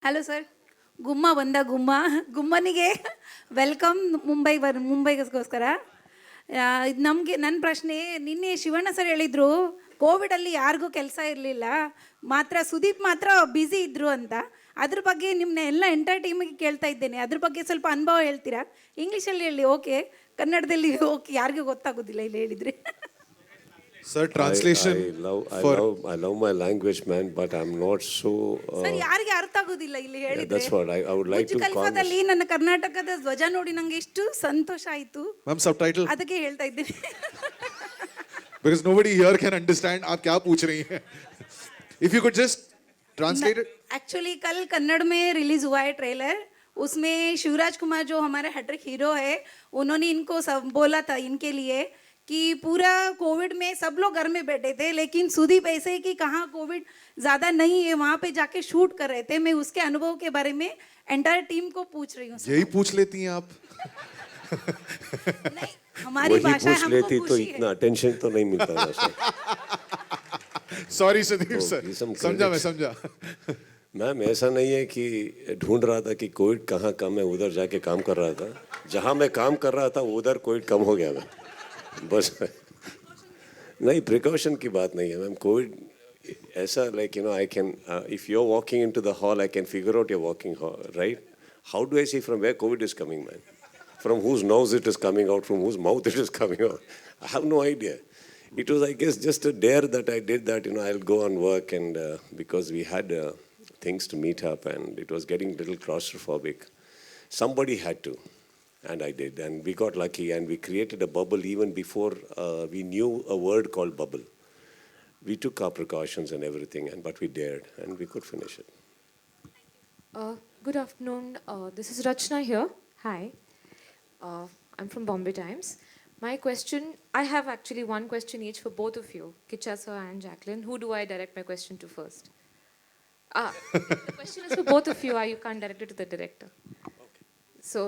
Hello sir. ಗುಮ್ಮ ಬಂದ ಗುಮ್ಮ. ಗುಮ್ಮನಿಗೆ welcome ಮುಂಬೈಗೋಸ್ಕರ. ಇದು ನಮಗೆ ನನ್ನ ಪ್ರಶ್ನೆ, ನಿನ್ನೆ ಶಿವಣ್ಣ ಸರ್ ಹೇಳಿದರು ಕೋವಿಡಲ್ಲಿ ಯಾರಿಗೂ ಕೆಲಸ ಇರಲಿಲ್ಲ, ಮಾತ್ರ ಸುದೀಪ್ ಮಾತ್ರ ಬ್ಯುಸಿ ಇದ್ದರು ಅಂತ. ಅದ್ರ ಬಗ್ಗೆ ನಿಮ್ಮನ್ನ ಎಲ್ಲ ಎಂಟರ್ ಟೀಮಿಗೆ ಕೇಳ್ತಾ ಇದ್ದೇನೆ, ಅದ್ರ ಬಗ್ಗೆ ಸ್ವಲ್ಪ ಅನುಭವ ಹೇಳ್ತೀರಾ? ಇಂಗ್ಲೀಷಲ್ಲಿ ಹೇಳಿ ಓಕೆ, ಕನ್ನಡದಲ್ಲಿ ಓಕೆ, ಯಾರಿಗೂ ಗೊತ್ತಾಗೋದಿಲ್ಲ ಇಲ್ಲಿ ಹೇಳಿದರೆ. Sir, translation for I love my language, man, but I'm not so. Sir ಯಾರಿಗೆ ಅರ್ಥ ಆಗೋದಿಲ್ಲ ಇಲ್ಲಿ Yeah, ಹೇಳಿದ್ರೆ. that's what I would like Burj to ಖಲೀಫಾದಲ್ಲಿ ನನ್ನ ಕರ್ನಾಟಕದ ಧ್ವಜ ನೋಡಿ ನಂಗೆ ಎಷ್ಟು ಸಂತೋಷ ಆಯಿತು, ma'am subtitle ಅದಕ್ಕೆ ಹೇಳ್ತಾ ಇದ್ದೀನಿ. because nobody here can understand आप क्या पूछ रही हैं. If you could just translate it. Actually कल कन्नड़ में रिलीज हुआ है ट्रेलर, उसमें शिवराज कुमार जो हमारे हैट्रिक हीरो है, उन्होंने इनको सब बोला था इनके लिए कि पूरा कोविड में सब लोग घर में बैठे थे, लेकिन सुदीप ऐसे ही कि कहाँ कोविड ज़्यादा नहीं है वहाँ पे जाके शूट कर रहे थे. मैं उसके अनुभव के बारे में एंटायर टीम को पूछ रही हूँ. यही पूछ लेती हैं आप. नहीं, हमारी वही भाषा पूछ हमको लेती तो खुशी है. इतना अटेंशन तो नहीं मिलता ना सर. Sorry Sudeep sir. ये सब समझा मैं credits. समझा. मैम ऐसा नहीं है कि ढूंढ रहा था कि कोविड कहाँ कम है, उधर जाके काम कर रहा था. जहाँ मैं काम कर रहा था उधर कोविड कम हो गया था बस. नहीं, प्रिकॉशन की बात नहीं है मैम. कोविड ऐसा like I can if you are walking into the hall I can figure out your walking right. How do I see from where Covid is coming man? From whose nose it is coming out, from whose mouth it is coming out? I have no idea. It was, I guess, just a dare that I did that, I'll go on work and because we had things to meet up and it was getting a little claustrophobic. Somebody had to, and I did. And we got lucky and we created a bubble even before we knew a word called bubble. We took our precautions and everything, but we dared and we could finish it. Good afternoon. This is Rachna here. Hi. I'm from Bombay Times. My question, I have actually one question each for both of you, Kichcha sir and Jacqueline. Who do I direct my question to first? The question is for both of you. You can't direct it to the director. So,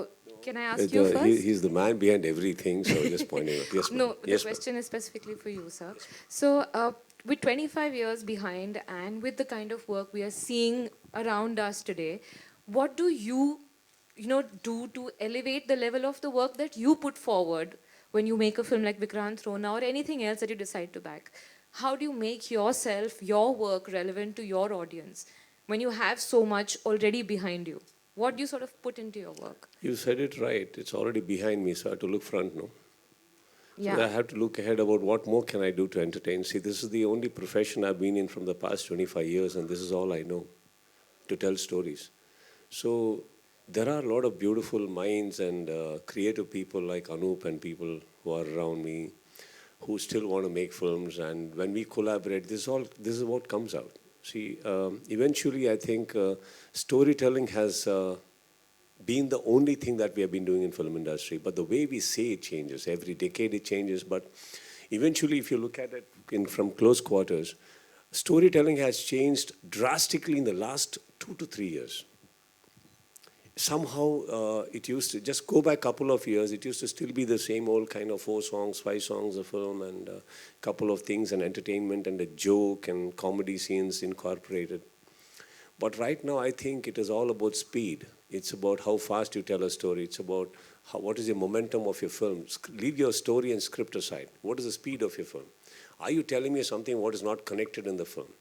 can I ask you first? He's the man behind everything, so just pointing out. Yes, No, ma'am. the Yes, ma'am. question is specifically for you, sir. So, with 25 years behind and with the kind of work we are seeing around us today, what do you do to elevate the level of the work that you put forward when you make a film like Vikrant Rona or anything else that you decide to back? How do you make yourself, your work relevant to your audience when you have so much already behind you? What do you sort of put into your work? You said it right. It's already behind me, so I have to look front, no? Yeah. So I have to look ahead about what more can I do to entertain. See, this is the only profession I've been in from the past 25 years, and this is all I know, to tell stories. So there are a lot of beautiful minds and creative people like Anup and people who are around me who still want to make films. And when we collaborate, this is what comes out. See, eventually I think storytelling has been the only thing that we have been doing in film industry. But the way we say it changes. Every decade it changes. But eventually, if you look at it from close quarters, storytelling has changed drastically in the last 2 to 3 years. Somehow it used to just go back a couple of years. It used to still be the same old kind of 4 songs, 5 songs a film, and a couple of things and entertainment and a joke and comedy scenes incorporated. But right now, I think it is all about speed. It's about how fast you tell a story. It's about what is the momentum of your film. Leave your story and script aside. What is the speed of your film? Are you telling me something what is not connected in the film?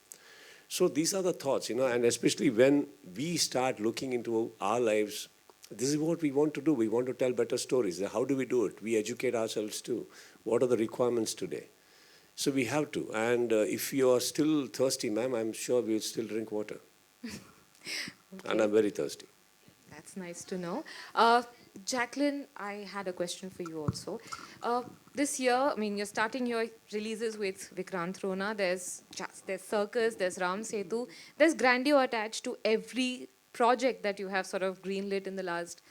So these are the thoughts, and especially when we start looking into our lives, this is what we want to do. We want to tell better stories. How do we do it? We educate ourselves too. What are the requirements today? So we have to. And if you are still thirsty, ma'am, I'm sure we'll still drink water. Okay. And I'm very thirsty. That's nice to know. Jacqueline, I had a question for you also. This year, you're starting your releases with Vikrant Rona. There's Circus, there's Ram Setu. There's grandeur attached to every project that you have sort of greenlit in the last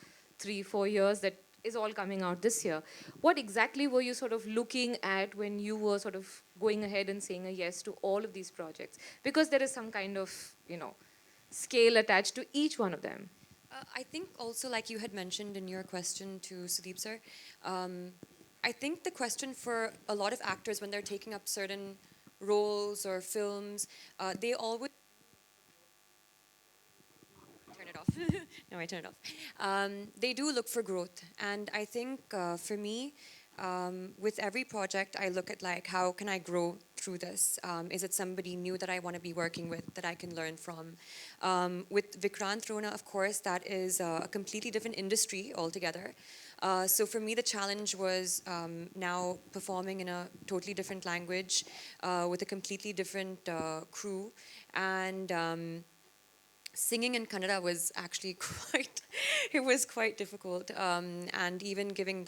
3-4 years that is all coming out this year. What exactly were you sort of looking at when you were sort of going ahead and saying a yes to all of these projects? Because there is some kind of, scale attached to each one of them. I think also, like you had mentioned in your question to Sudeep sir, I think the question for a lot of actors when they're taking up certain roles or films, they always No, I turn it off. They do look for growth, and I think for me, with every project, I look at like how can I grow through this? Is it somebody new that I want to be working with that I can learn from? With Vikrant Rona, of course, that is a completely different industry altogether. So for me, the challenge was now performing in a totally different language with a completely different crew, and singing in Kannada was actually quite difficult. And even giving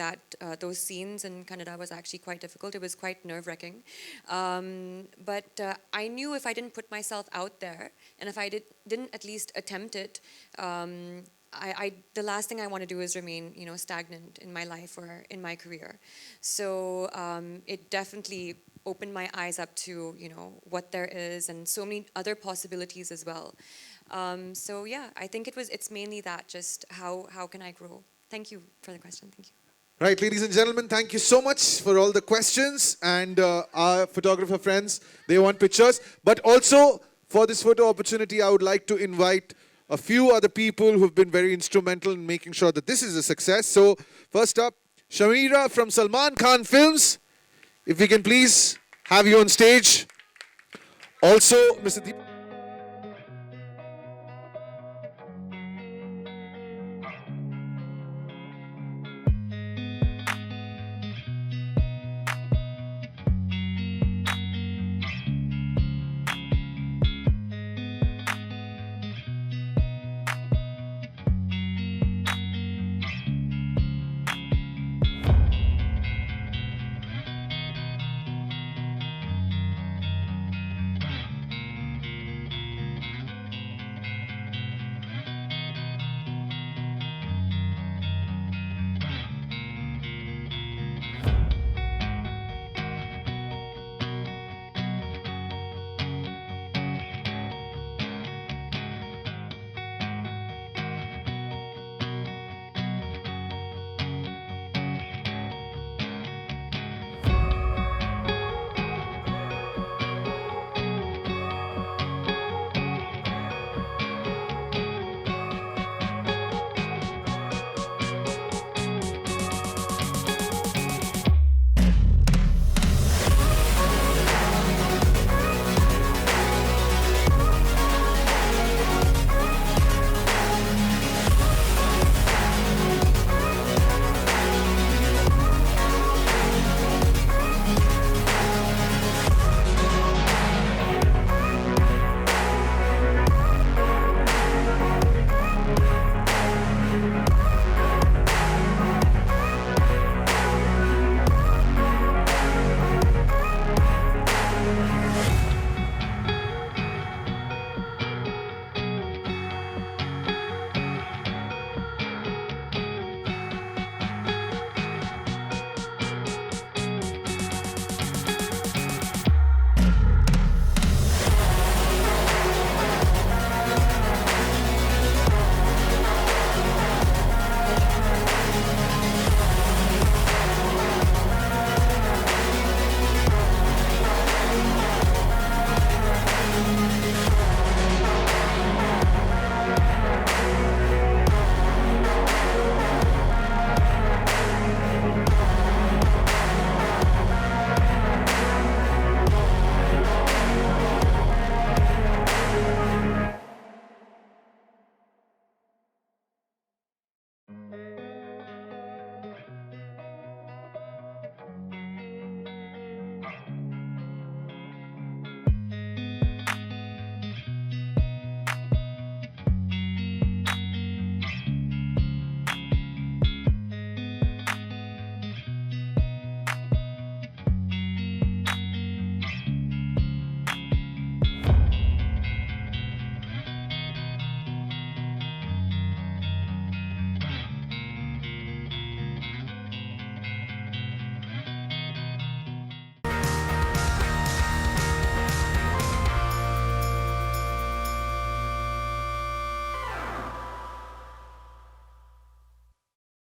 those scenes in Kannada was actually quite difficult. It was quite nerve-wracking. But I knew if I didn't put myself out there, and if I didn't at least attempt it, the last thing I want to do is remain, stagnant in my life or in my career. So it definitely opened my eyes up to, what there is and so many other possibilities as well. So yeah, I think it's mainly that, just how can I grow? Thank you for the question. Thank you. Right, ladies and gentlemen, thank you so much for all the questions. And our photographer friends, they want pictures. But also, for this photo opportunity, I would like to invite a few other people who've been very instrumental in making sure that this is a success. So, first up, Shamira from Salman Khan Films. If we can please have you on stage. Also, Mr. Deep.